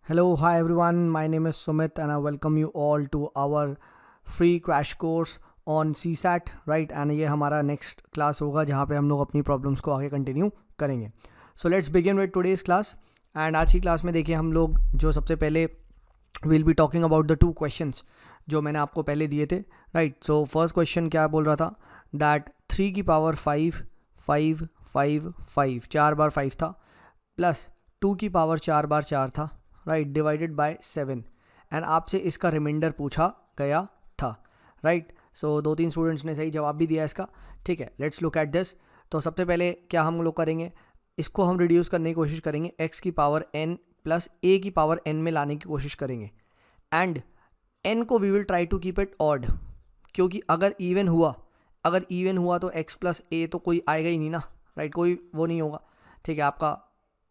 Hello, hi everyone. My name is Sumit and I welcome you all to our free crash course on CSAT, right? And ये हमारा next class होगा जहाँ पे हम लोग अपनी problems को आगे continue करेंगे. So let's begin with today's class. And आज की class में देखिए हम लोग जो सबसे पहले we'll be talking about the two questions जो मैंने आपको पहले दिए थे, right? So first question क्या बोल रहा था that 3 की power 5 5 5 5 4 बार 5 था प्लस 2 की पावर 4 बार 4 था, राइट, डिवाइडेड बाय 7 एंड आपसे इसका रिमाइंडर पूछा गया था, राइट. सो 2-3 स्टूडेंट्स ने सही जवाब भी दिया इसका. ठीक है, लेट्स लुक एट दिस. तो सबसे पहले क्या हम लोग करेंगे, इसको हम रिड्यूस करने की कोशिश करेंगे x की पावर n प्लस a की पावर n में लाने की कोशिश करेंगे एंड n को we will try to keep it odd, क्योंकि अगर इवन हुआ तो x प्लस a तो कोई आएगा ही नहीं ना, राइट, कोई वो नहीं होगा. ठीक है, आपका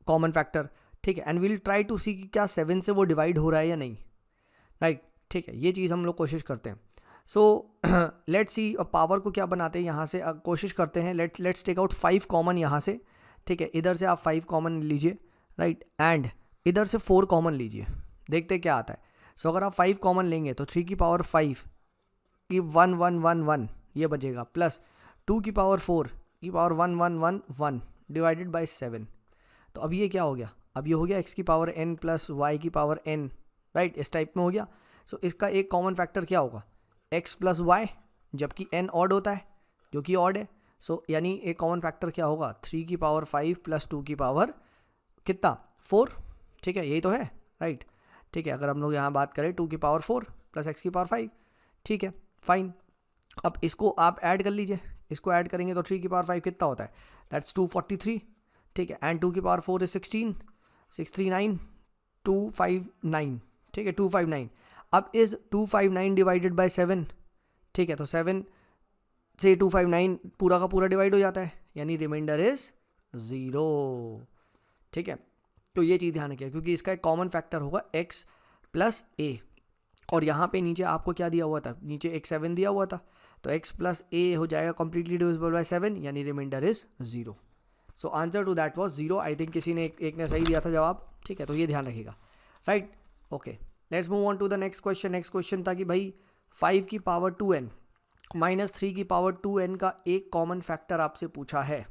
कॉमन फैक्टर. ठीक है, एंड विल ट्राई टू सी कि क्या 7 से वो डिवाइड हो रहा है या नहीं, राइट. ठीक है, ये चीज़ हम लोग कोशिश करते हैं. सो लेट्स सी पावर को क्या बनाते हैं यहाँ से, कोशिश करते हैं. लेट्स टेक आउट 5 कॉमन यहाँ से. ठीक है, इधर से आप 5 कॉमन लीजिए, राइट, एंड इधर से 4 कॉमन लीजिए, देखते हैं क्या आता है. सो अगर आप 5 कॉमन लेंगे तो 3 की पावर 5 की 1 1 1 1 ये बचेगा, प्लस 2 की पावर 4 की पावर 1 1 1 1 डिवाइडेड बाई 7. तो अब ये क्या हो गया, अब ये हो गया x की पावर n प्लस y की पावर n, राइट, इस टाइप में हो गया. सो इसका एक कॉमन फैक्टर क्या होगा, x प्लस y, जबकि n ऑड होता है जो कि ऑड है. सो यानी एक कॉमन फैक्टर क्या होगा, 3 की पावर 5 प्लस 2 की पावर कितना 4. ठीक है, यही तो है, राइट. ठीक है, अगर हम लोग यहाँ बात करें 2 की पावर 4 प्लस x की पावर 5. ठीक है, फाइन. अब इसको आप ऐड कर लीजिए, इसको ऐड करेंगे तो 3 की पावर 5 कितना होता है, दैट्स 243. ठीक है, एंड 2 की पावर 4 इज 16 639 259. ठीक है, 259. अब इज 259 डिवाइडेड बाय 7. ठीक है, तो 7 से 259 पूरा का पूरा डिवाइड हो जाता है, यानी रिमाइंडर इज 0. ठीक है, तो ये चीज़ ध्यान रखिए, क्योंकि इसका एक कॉमन फैक्टर होगा x प्लस a, और यहाँ पे नीचे आपको क्या दिया हुआ था, नीचे एक 7 दिया हुआ था, तो x प्लस a हो जाएगा कम्प्लीटली डिविजिबल बाय 7, यानी remainder is 0. So answer to that was 0. I think किसी ने एक ने सही दिया था जवाब. ठीक है, तो ये ध्यान रखिएगा, right. Okay, let's move on to the next question. Next question था कि भाई 5 की पावर 2n माइनस 3 की पावर 2n का एक कॉमन फैक्टर आपसे पूछा है.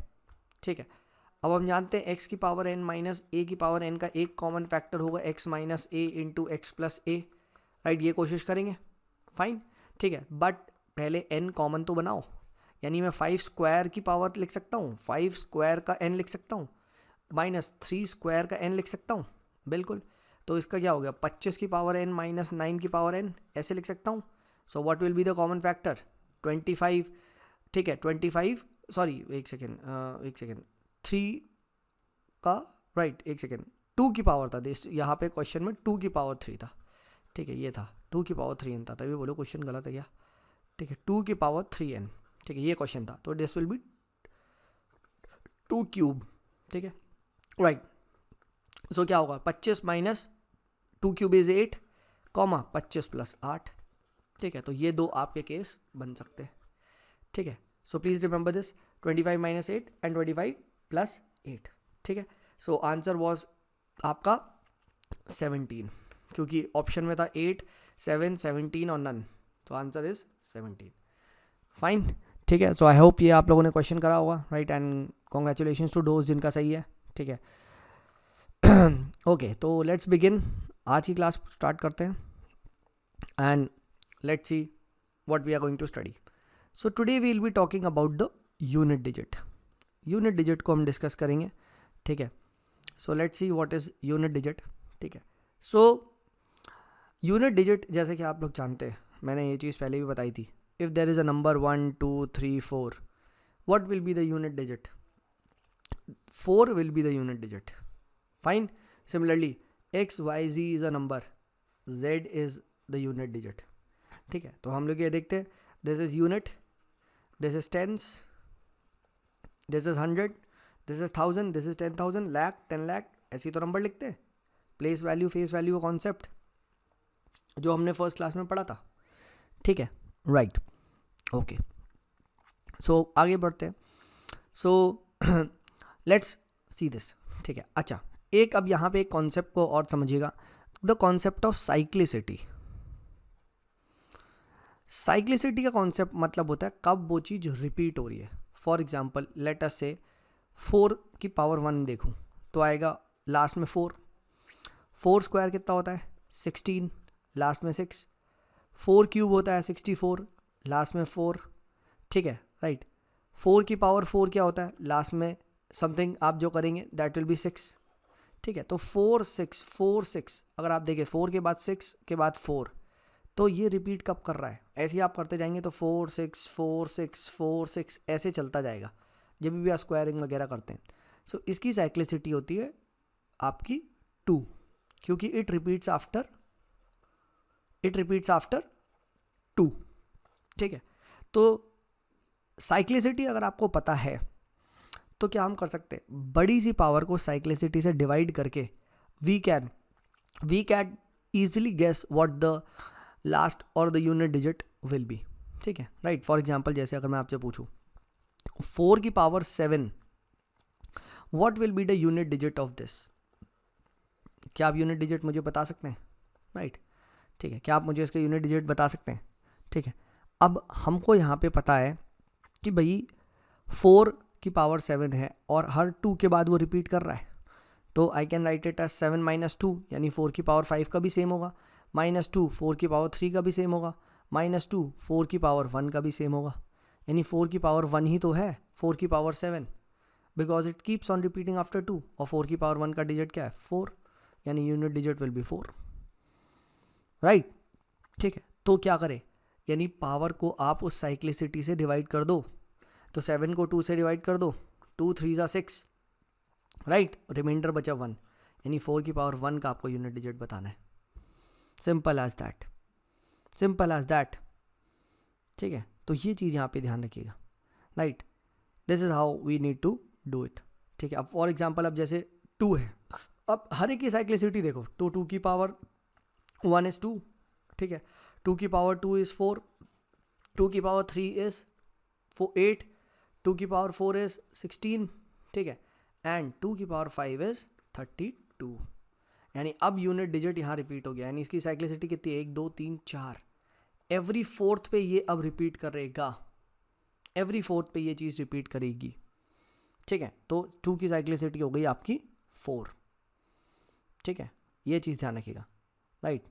ठीक है, अब हम जानते हैं x की पावर n माइनस a की पावर n का एक कॉमन फैक्टर होगा x minus a into x plus a, right. ये कोशिश करेंगे, फाइन. ठीक है, बट पहले n कॉमन तो बनाओ, यानी मैं 5 स्क्वायर की पावर लिख सकता हूँ, 5 स्क्वायर का n लिख सकता हूँ, माइनस 3 स्क्वायर का n लिख सकता हूँ, बिल्कुल. तो इसका क्या हो गया, 25 की पावर n माइनस 9 की पावर n ऐसे लिख सकता हूँ. So what will be the common factor, 25. ठीक है, 25, सॉरी एक सेकेंड 3 का, राइट, एक सेकेंड 2 की पावर था यहाँ पे क्वेश्चन में 2 की पावर 3 था. ठीक है, ये था 2 की पावर 3n था, तभी बोलो क्वेश्चन गलत है क्या. ठीक है, 2 की पावर 3n. ठीक है, ये क्वेश्चन था, तो दिस विल बी 2 क्यूब. ठीक है, राइट. सो क्या होगा, 25 minus 2 cube is 8 comma 25 plus 8. ठीक है, तो ये दो आपके केस बन सकते हैं. ठीक है, so please remember this, 25 minus 8 and 25 plus 8. ठीक है, सो आंसर वॉज आपका 17, क्योंकि ऑप्शन में था 8 7 17 और नन, तो आंसर इज 17. फाइन. ठीक है, सो आई होप ये आप लोगों ने क्वेश्चन करा होगा, राइट, एंड कॉन्ग्रेचुलेशन टू दोस्त जिनका सही है. ठीक है, ओके, तो लेट्स बिगिन. आज की क्लास स्टार्ट करते हैं and let's see what we are going to study. So today we will be talking about the unit digit. Unit digit को हम डिस्कस करेंगे. ठीक है, so let's see what is unit digit. ठीक है, so unit digit जैसे कि आप लोग जानते हैं, मैंने ये चीज़ पहले भी बताई थी. If there is a number 1 2 3 4, what will be the unit digit? 4 will be the unit digit. Fine. Similarly, x y z is a number, z is the unit digit. ठीक है, तो हम लोग ये देखते हैं, this is unit, this is tens, this is 100, this is 1000, this is 10,000, lakh 10 lakh, ऐसी तो नंबर लिखते हैं. प्लेस वैल्यू फेस वैल्यू का कॉन्सेप्ट जो हमने फर्स्ट क्लास में पढ़ा था. ठीक है, राइट. ओके, सो आगे बढ़ते हैं. सो लेट्स सी दिस. ठीक है, अच्छा, एक अब यहाँ पे एक कॉन्सेप्ट को और समझिएगा the concept of cyclicity. Cyclicity का कॉन्सेप्ट मतलब होता है कब वो चीज़ रिपीट हो रही है। फॉर एग्जाम्पल लेट अस से 4 की पावर 1 देखूँ तो आएगा लास्ट में 4, 4 स्क्वायर कितना होता है 16, लास्ट में 6, 4 क्यूब होता है 64, लास्ट में 4, ठीक है राइट। 4 की पावर 4 क्या होता है, लास्ट में समथिंग आप जो करेंगे दैट विल बी 6, ठीक है। तो 4 6 4 6, अगर आप देखें 4 के बाद 6 के बाद 4, तो ये रिपीट कब कर रहा है, ऐसे ही आप करते जाएंगे तो 4 6 4 6 4 6 ऐसे चलता जाएगा जब भी आप स्क्वायरिंग वगैरह करते हैं। सो इसकी साइक्लिसिटी होती है आपकी 2, क्योंकि इट रिपीट्स आफ्टर 2, ठीक है। तो साइक्लिसिटी अगर आपको पता है तो क्या हम कर सकते हैं, बड़ी सी पावर को साइक्लिसिटी से डिवाइड करके we can easily guess what the last और the unit digit will be, ठीक है राइट। फॉर एग्जाम्पल जैसे अगर मैं आपसे पूछूं 4 की power 7 what will be the unit digit of this, क्या आप यूनिट डिजिट मुझे बता सकते हैं राइट, ठीक है। क्या आप मुझे इसके यूनिट डिजिट बता सकते हैं, ठीक है। अब हमको यहाँ पे पता है कि भाई 4 की पावर 7 है और हर 2 के बाद वो रिपीट कर रहा है, तो I can write it as 7 - 2, यानी 4 की पावर 5 का भी सेम होगा, -2 4 की पावर 3 का भी सेम होगा, -2 4 की पावर 1 का भी सेम होगा, यानी 4 की पावर 1 ही तो है 4 की power 7, because it keeps on repeating after 2, और 4 की पावर 1 का डिजिट क्या है 4, यानी unit digit will B 4, right, ठीक है। तो क्या करें, यानी पावर को आप उस साइक्लिसिटी से डिवाइड कर दो, तो 7 को 2 से डिवाइड कर दो, 2 3 6, राइट, रिमाइंडर बचा 1, यानी 4 की पावर 1 का आपको यूनिट डिजिट बताना है। सिंपल एज दैट, ठीक है। तो ये चीज़ यहाँ पे ध्यान रखिएगा, right, this is how we need to do it, ठीक है। अब फॉर एग्जाम्पल अब जैसे 2 है, अब हर एक की साइक्लिसिटी देखो, 2 की पावर 1 इज 2, ठीक है, 2 की पावर 2 इज 4, 2 की पावर 3 इज 8, 2 की पावर 4 इज 16, ठीक है, एंड 2 की पावर 5 इज 32, यानी अब यूनिट डिजिट यहाँ रिपीट हो गया, यानी इसकी साइक्लिसिटी कितनी है 1 2 3 4, एवरी फोर्थ पे ये अब रिपीट करेगा, एवरी फोर्थ पे ये चीज़ रिपीट करेगी, ठीक है। तो 2 की साइक्लिसिटी हो गई आपकी 4, ठीक है, ये चीज़ ध्यान रखिएगा, राइट,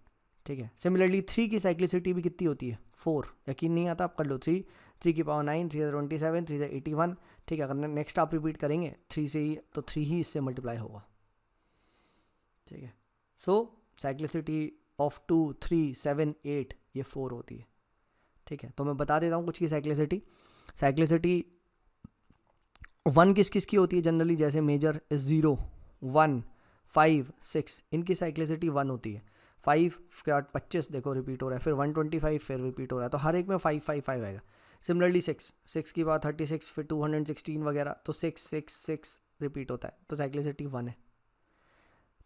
ठीक है। सिमिलरली 3 की साइक्लिसिटी भी कितनी होती है 4, यकीन नहीं आता आप कर लो, 3 की पावर 9, 3 27, 3 81, ठीक है। अगर नेक्स्ट आप रिपीट करेंगे 3 से ही, तो 3 ही इससे मल्टीप्लाई होगा, ठीक है। सो साइक्लिसिटी ऑफ 2 3 7 8 ये 4 होती है, ठीक है। तो मैं बता देता हूँ कुछ की साइक्लिसिटी 1 किस किस की होती है जनरली, जैसे मेजर 0 1 5 6, इनकी साइक्लिसिटी 1 होती है, 5 के बाद 25 देखो रिपीट हो रहा है, फिर 125 फिर रिपीट हो रहा है, तो हर एक में 5 5 5 आएगा। सिमिलरली 6 की बात 36, फिर 216 वगैरह, तो 6 6 6 रिपीट होता है, तो साइक्लिसिटी 1 है,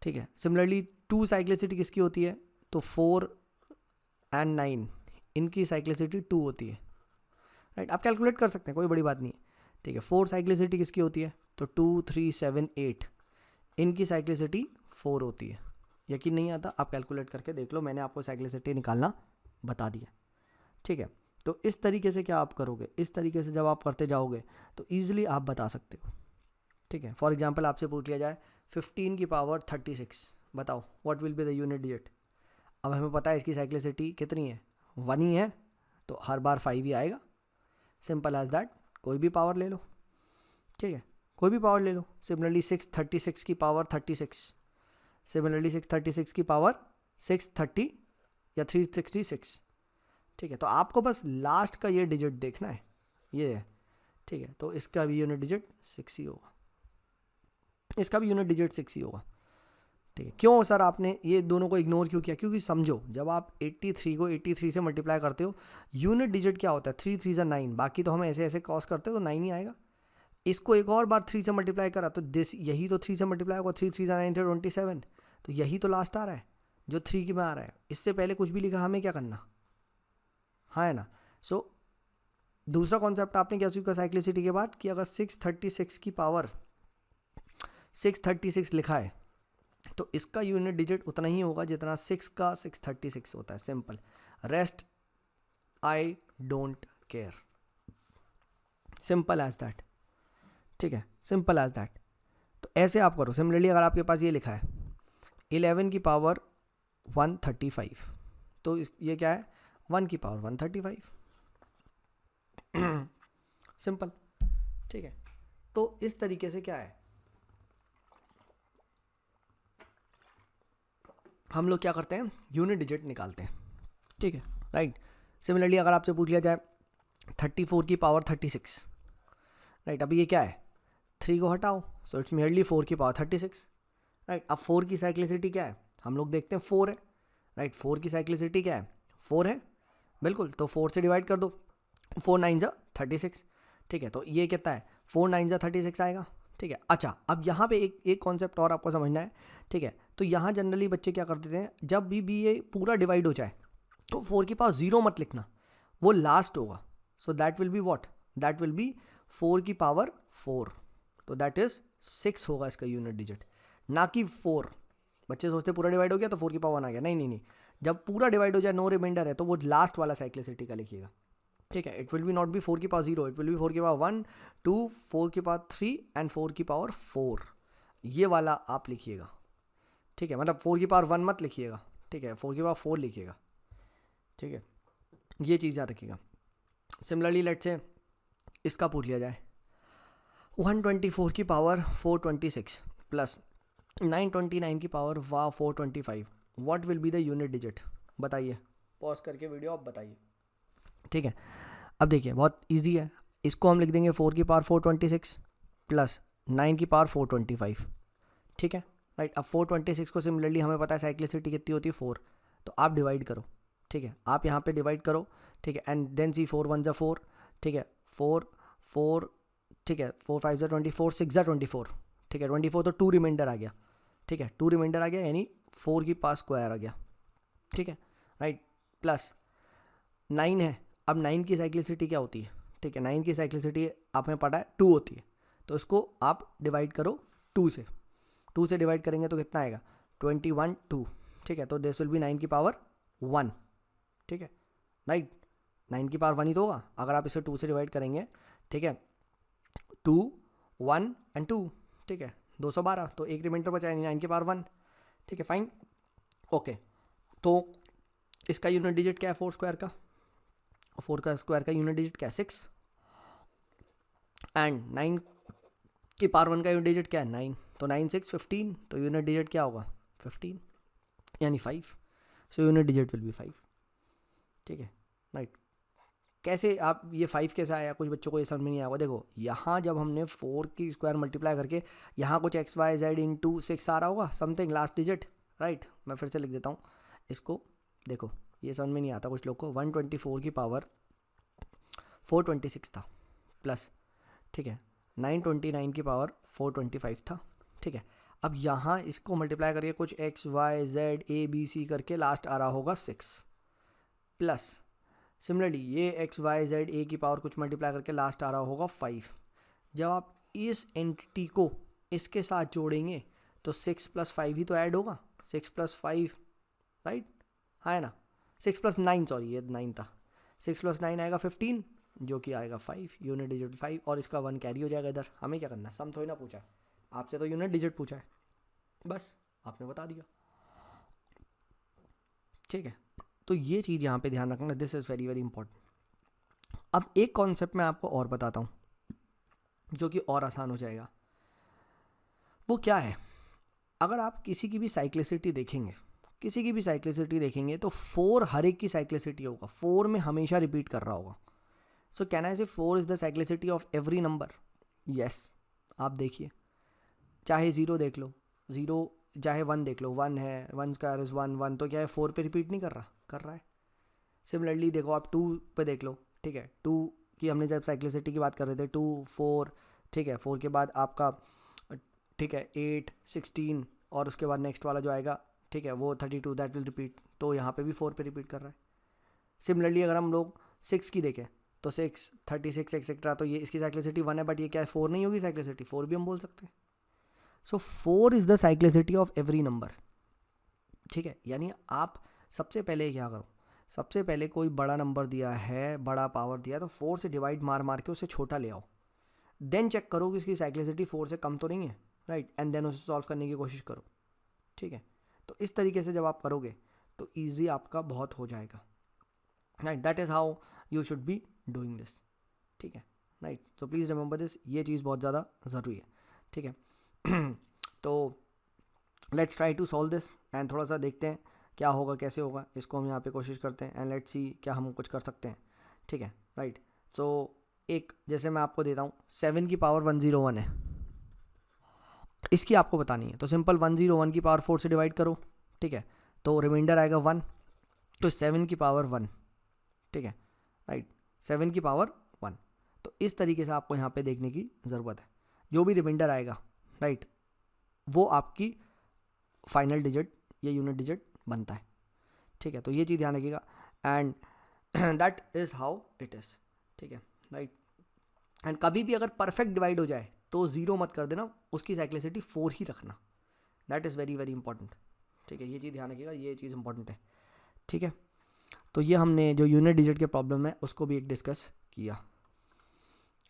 ठीक है। सिमिलरली 2 साइक्लिसिटी किसकी होती है, तो 4 एंड 9 इनकी साइक्लिसिटी 2 होती है, राइट, आप कैलकुलेट कर सकते हैं, कोई बड़ी बात नहीं है, ठीक है। 4 साइक्लिसिटी किसकी होती है, तो 2 3 7 8 इनकी साइक्लिसिटी 4 होती है, यकीन नहीं आता आप कैलकुलेट करके देख लो, मैंने आपको साइक्लिसिटी निकालना बता दिया, ठीक है। तो इस तरीके से क्या आप करोगे, इस तरीके से जब आप करते जाओगे तो ईजिली आप बता सकते हो, ठीक है। फॉर एग्जाम्पल आपसे पूछ लिया जाए 15 की पावर 36, बताओ what will be the unit digit, अब हमें पता है इसकी साइक्लिसिटी कितनी है 1 ही है, तो हर बार 5 ही आएगा, सिंपल एज दैट, कोई भी पावर ले लो, ठीक है, कोई भी पावर ले लो। सिमिलरली 636 की पावर 36, सिमिलरली 636 की पावर 630 या 366, ठीक है। तो आपको बस लास्ट का ये डिजिट देखना है, ये है, ठीक है। तो इसका भी यूनिट डिजिट 6 ही होगा, इसका भी यूनिट डिजिट 6 ही होगा, ठीक है। क्यों सर आपने ये दोनों को इग्नोर क्यों किया, क्योंकि समझो जब आप 83 को 83 से मल्टीप्लाई करते हो, यूनिट डिजिट क्या होता है 3 3 ज़ा 9, बाकी तो हम ऐसे ऐसे क्रॉस करते हो तो 9 ही आएगा, इसको एक और बार 3 से मल्टीप्लाई करा तो दिस यही तो 3 से मल्टीप्लाई होगा, 3 3 ज़ा 9 थे 27, तो यही तो लास्ट आ रहा है जो 3 की में आ रहा है, इससे पहले कुछ भी लिखा हमें क्या करना, हाँ है ना। सो दूसरा कॉन्सेप्ट आपने क्या सीखा साइक्लिसिटी के बाद, कि अगर 636 की पावर 636 लिखा है तो इसका यूनिट डिजिट उतना ही होगा जितना 6 का 636 होता है, simple. Rest I don't care, simple as that, ठीक है, सिंपल एज दैट। तो ऐसे आप करो। सिमिलरली अगर आपके पास ये लिखा है 11 की पावर 135, तो ये क्या है, 1 की पावर 135, सिंपल, ठीक है। तो इस तरीके से क्या है, हम लोग क्या करते हैं, यूनिट डिजिट निकालते हैं, ठीक है, राइट। सिमिलरली अगर आपसे पूछ लिया जाए 34 की पावर 36, राइट, अभी ये क्या है, 3 को हटाओ, सो इट्स मेयरली 4 की पावर 36, राइट। अब 4 की साइक्लिसिटी क्या है, हम लोग देखते हैं 4 है, राइट। 4 की साइक्लिसिटी क्या है, 4 है, बिल्कुल। तो 4 से डिवाइड कर दो, 4 9 जा 36, ठीक है। तो ये कितना है, 4 9 जा 36 आएगा, ठीक है। अच्छा, अब यहाँ पे एक कॉन्सेप्ट और आपको समझना है, ठीक है। तो यहाँ जनरली बच्चे क्या कर देते हैं, जब भी ये पूरा डिवाइड हो जाए तो 4 के पास 0 मत लिखना, वो लास्ट होगा। So that will be what, that will be 4 की पावर 4, तो दैट इज 6 होगा इसका यूनिट डिजिट, ना कि 4। बच्चे सोचते पूरा डिवाइड हो गया तो 4 की पावर 1 आ गया, नहीं नहीं नहीं, जब पूरा डिवाइड हो जाए, नो रिमाइंडर है, तो वो लास्ट वाला साइक्लिसिटी का लिखिएगा, ठीक है। It will be not be 4 की पावर 0, इट विल बी 4 की पावर 1 2 4 की पावर 3 एंड 4 की पावर 4, ये वाला आप लिखिएगा, ठीक है। मतलब 4 की पावर 1 मत लिखिएगा, ठीक है, 4 की पावर 4 लिखिएगा, ठीक है, ये चीज़ याद रखिएगा। सिमिलरली लेट्स से इसका पूछ लिया जाए 124 की पावर 426 प्लस 929 की power 425, what will be the unit digit, बताइए, पॉज करके वीडियो आप बताइए, ठीक है। अब देखिए बहुत इजी है, इसको हम लिख देंगे 4 की पावर 426 प्लस 9 की पावर 425, ठीक है, राइट। अब 426 को सिमिलरली हमें पता है साइक्लिसिटी कितनी होती है 4, तो आप डिवाइड करो, ठीक है, आप यहाँ पे डिवाइड करो, ठीक है, एंड देन सी 4 1 जा 4, ठीक है, 4 4, ठीक है, 4 5 जा 24, 6 जा 24, ठीक है, 24 तो 2 रिमाइंडर आ गया, ठीक है, 2 रिमाइंडर आ गया, यानी 4 की पावर स्क्वायर आ गया, ठीक है, राइट। प्लस 9 है, अब 9 की साइक्लिसिटी क्या होती है, ठीक है, 9 की साइक्लिसिटी आप में पता है 2 होती है, तो इसको आप डिवाइड करो 2 से, 2 से डिवाइड करेंगे तो कितना आएगा 21 2, ठीक है। तो दिस विल बी 9 की पावर 1, ठीक है, राइट, 9 की पावर 1 ही तो होगा अगर आप इसे 2 से डिवाइड करेंगे, ठीक है, 2 1 एंड 2, ठीक है, 212, तो एक रिमाइंडर बचा है 9 की पावर 1, ठीक है, फाइन, ओके। तो इसका यूनिट डिजिट क्या है 4 स्क्वायर का, 4 का स्क्वायर का यूनिट डिजिट क्या है 6, एंड 9 की पावर 1 का यूनिट डिजिट क्या है 9, तो 9 6 15, तो यूनिट डिजिट क्या होगा 15, यानी 5, so unit digit will B 5, ठीक है, राइट। कैसे आप ये 5 कैसे आया, कुछ बच्चों को ये समझ में नहीं आएगा। देखो यहाँ जब हमने 4 की स्क्वायर मल्टीप्लाई करके यहाँ कुछ एक्स वाई जेड इंटू 6 आ रहा होगा समथिंग लास्ट डिजिट, राइट। मैं फिर से लिख देता हूँ इसको, देखो ये समझ में नहीं आता कुछ लोग को, 124 की पावर 426 था प्लस, ठीक है, 929 की पावर 425 था, ठीक है। अब यहाँ इसको मल्टीप्लाई करके कुछ x y z a b c करके लास्ट आ रहा होगा 6 प्लस, सिमिलरली ये एक्स वाई जेड ए की पावर कुछ मल्टीप्लाई करके लास्ट आ रहा होगा 5। जब आप इस एंटिटी को इसके साथ जोड़ेंगे तो 6 + 5 ही तो ऐड होगा, 6 + 5, राइट, हाँ है ना, 6 + 9, सॉरी ये 9 था, 6 + 9 आएगा 15, जो कि आएगा 5, यूनिट डिजिट 5, और इसका 1 कैरी हो जाएगा इधर। हमें क्या करना है, सम थोड़ी ना पूछा है आपसे, तो यूनिट डिजिट पूछा है, बस आपने बता दिया, ठीक है। तो ये चीज़ यहाँ पे ध्यान रखना, this is very very important. अब एक कॉन्सेप्ट मैं आपको और बताता हूँ जो कि और आसान हो जाएगा। वो क्या है, अगर आप किसी की भी साइक्लिसिटी देखेंगे, किसी की भी साइक्लिसिटी देखेंगे तो 4 हर एक की साइक्लिसिटी होगा, 4 में हमेशा रिपीट कर रहा होगा। सो कैन आई से 4 is the cyclicity of every number, yes. आप देखिए, चाहे 0 देख लो, 0, चाहे 1 देख लो, 1 है, 1 स्क्वायर इज़ 1 1, तो क्या है 4 पे रिपीट नहीं कर रहा, कर रहा है। सिमिलरली देखो आप 2 पे देख लो, ठीक है, 2 की हमने जब साइक्लिसिटी की बात कर रहे थे 2 4, ठीक है, 4 के बाद आपका, ठीक है, 8 16, और उसके बाद नेक्स्ट वाला जो आएगा, ठीक है, वो 32, दैट विल रिपीट, तो यहाँ पे भी 4 पे रिपीट कर रहा है। सिमिलरली अगर हम लोग 6 की देखें तो 6 36 एक्सेट्रा, तो ये इसकी साइक्लिसिटी 1 है, बट ये क्या है 4 नहीं होगी साइक्लिसिटी, 4 भी हम बोल सकते हैं, सो 4 is the cyclicity of every number, ठीक है। यानी आप सबसे पहले क्या करो, सबसे पहले कोई बड़ा नंबर दिया है, बड़ा पावर दिया है, तो 4 से डिवाइड मार मार के उसे छोटा ले आओ, देन चेक करो कि उसकी साइक्लिसिटी 4 से कम तो नहीं है, राइट, एंड देन उसे सॉल्व करने की कोशिश करो, ठीक है। तो इस तरीके से जब आप करोगे तो ईजी आपका बहुत हो जाएगा, right, that is how you should be doing this, ठीक है, राइट। तो प्लीज़ रिमेंबर दिस, ये चीज़ बहुत ज़्यादा ज़रूरी है, ठीक है। तो let's try to solve this and थोड़ा सा देखते हैं क्या होगा, कैसे होगा, इसको हम यहाँ पे कोशिश करते हैं एंड लेट्स सी क्या हम कुछ कर सकते हैं, ठीक है, राइट। सो एक जैसे मैं आपको देता हूँ 7 की पावर 101 है, इसकी आपको बतानी है, तो सिंपल 101 की पावर 4 से डिवाइड करो, ठीक है, तो रिमाइंडर आएगा 1, तो 7 की पावर 1, ठीक है, राइट, 7 की पावर 1। तो इस तरीके से आपको यहाँ पे देखने की ज़रूरत है, जो भी रिमाइंडर आएगा, राइट, वो आपकी फाइनल डिजिट या यूनिट डिजिट बनता है, ठीक है। तो ये चीज़ ध्यान रखिएगा and that is how it is, ठीक है, राइट। एंड कभी भी अगर परफेक्ट डिवाइड हो जाए तो 0 मत कर देना, उसकी साइक्लिसिटी 4 ही रखना, that is very very important, ठीक है। ये चीज़ ध्यान रखिएगा, ये चीज़ इंपॉर्टेंट है, ठीक है। तो ये हमने जो यूनिट डिजिट के प्रॉब्लम है उसको भी एक डिस्कस किया।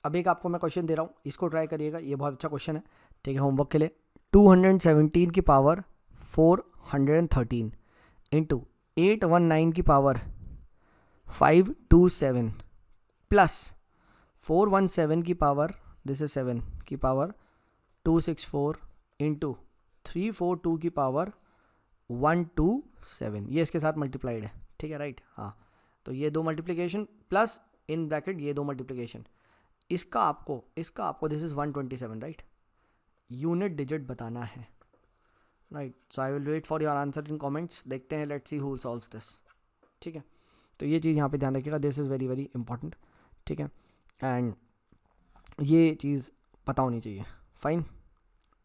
अब एक आपको मैं क्वेश्चन दे रहा हूँ, इसको ट्राई करिएगा, ये बहुत अच्छा क्वेश्चन है, ठीक है, होमवर्क के लिए। 217 की पावर 413 इंटू 819 की पावर 527 प्लस 417 की पावर, दिस इज 7 की पावर 264 इंटू 342 की पावर 127, ये इसके साथ मल्टीप्लाइड है, ठीक है, राइट, हाँ। तो ये दो मल्टीप्लिकेशन प्लस इन ब्रैकेट ये दो मल्टीप्लिकेशन, इसका आपको this is 127, right, unit digit बताना है, right. So I will wait for your answer in comments, देखते हैं, let's see who solves this, ठीक है। तो ये चीज़ यहाँ पे ध्यान रखिएगा, this is very very important, ठीक है, एंड ये चीज़ पता होनी चाहिए, फाइन,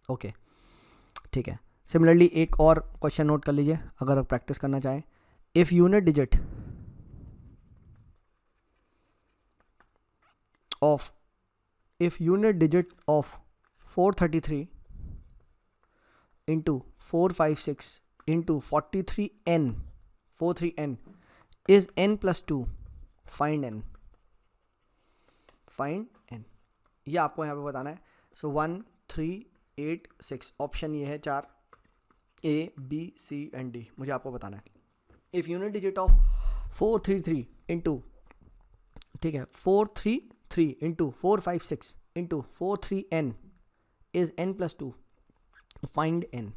ओके, ठीक है। सिमिलरली एक और क्वेश्चन नोट कर लीजिए अगर आप प्रैक्टिस करना चाहें। If unit digit of 433 into 456 into 43n is n plus 2, find n, ये आपको यहाँ पे बताना है। सो 1 3 8 6 ऑप्शन ये है 4 A B C and D, मुझे आपको बताना है। If unit digit of 433 into, ठीक है, 433 into 456 into 43n is n plus 2, find n,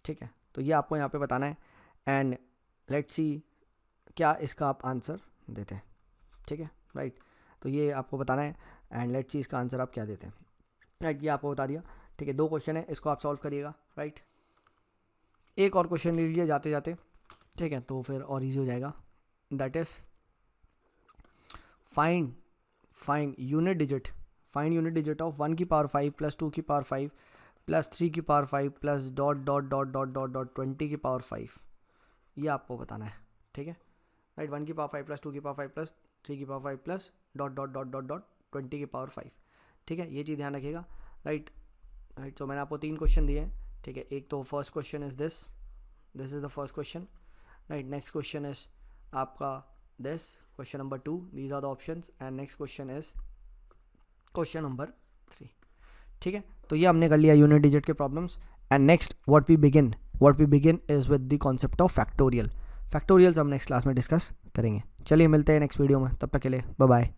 ठीक है। तो ये आपको यहाँ पे बताना है एंड लेट्स सी क्या इसका आप आंसर देते हैं, ठीक है, राइट। तो ये आपको बताना है एंड लेट्स सी इसका आंसर आप क्या देते हैं, राइट, ये आपको बता दिया, ठीक है। 2 क्वेश्चन है, इसको आप सॉल्व करिएगा, राइट। एक और क्वेश्चन ले लीजिए जाते जाते, ठीक है, तो फिर और इजी हो जाएगा। That is find unit digit of 1 की पावर 5 प्लस 2 की पावर 5 प्लस 3 की power 5 plus dot dot dot dot dot dot 20 की पावर 5, ये आपको बताना है, ठीक है, राइट। 1 की पावर 5 प्लस 2 की पावर 5 प्लस 3 की power 5 plus dot dot dot dot dot 20 की पावर 5, ठीक है, ये चीज़ ध्यान रखिएगा, राइट। तो मैंने आपको 3 क्वेश्चन दिए हैं, ठीक है। एक तो first question is this is the first question, right. Next question is आपका this, question number 2, these are the options, and next question is question number 3, ठीक है। तो ये हमने कर लिया यूनिट डिजिट के problems and next what we begin is with the concept of factorials हम नेक्स्ट क्लास में डिस्कस करेंगे। चलिए मिलते हैं नेक्स्ट वीडियो में, तब तक के लिए बाय बाय।